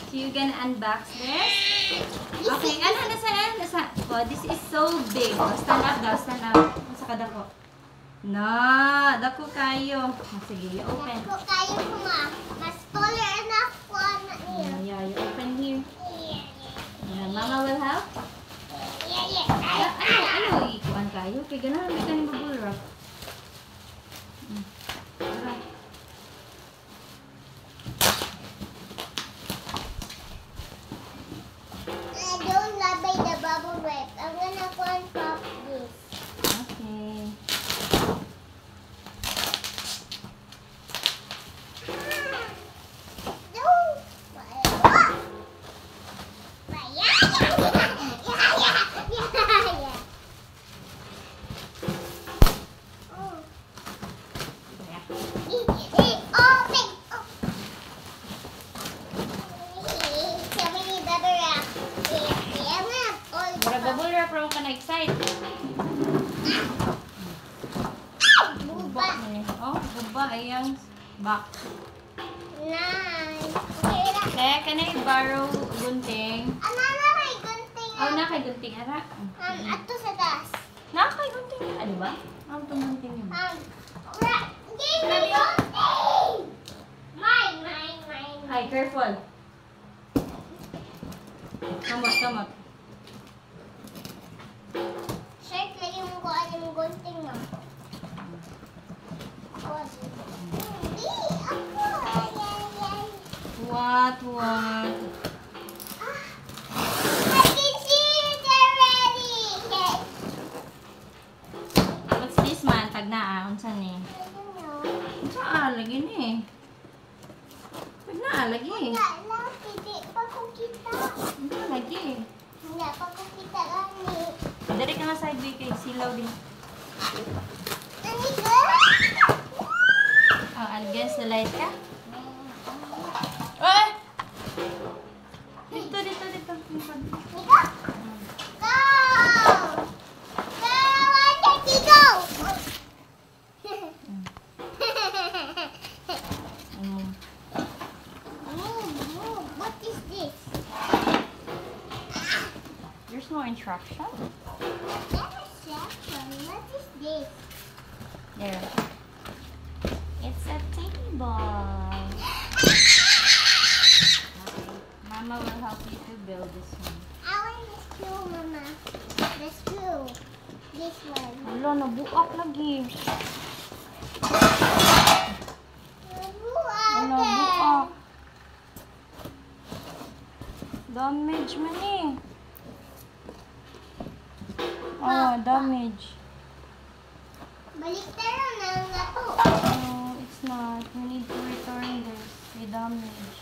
So you gonna unbox this? Okay, nasa? Oh, this is so big. Oh, stand up daw, stand up. Nasa ka dako? Na, dako kayo. Oh, sige, you open. Dako kayo ko ma. Mas taller enough ko na niya. Yeah, you open here. Yeah. Mama will help? Yeah. Ano, ikuan kayo? Kaya ganahan ka ni bubble wrap. I don't love the bubble wrap. I'm gonna pop this. Okay. Bubble wrap raw ka na-excite. Buba. Oh, buba. Ayang box. Nice. Kaya ka na i-borrow gunting. Ano kay gunting? Oh, na kay gunting. Ara. Ato sa taas. Na kay gunting. Ano ba? Ang itong gunting yun. Give me gunting! Mine. Ay, careful. Kamot. Shirt, lagyan mo ko alam yung gunting mo. Hindi, ako. What? I can see it already. What's this man? Tag-naa. Unsan eh? I don't know. Unsan lagi ni? Tag-naa lagi. Hindi pa ko kita. Unsan lagi? Hindi pa ko kita gani. Dari ka nga side way kay silaw din. Ano ko? Oh, against the light ka? Ay! Dito. Nico? Go! Go! Wonder go! Move. What is this? There's no instruction. What is this? There. It's a table. Mama will help you to build this one. I want the screw, Mama. The screw. This one. Wala, nabuak lagi. Nabuak. Damage man eh. Oh, damage. Balik na to. No, it's not. We need to return this. May damage.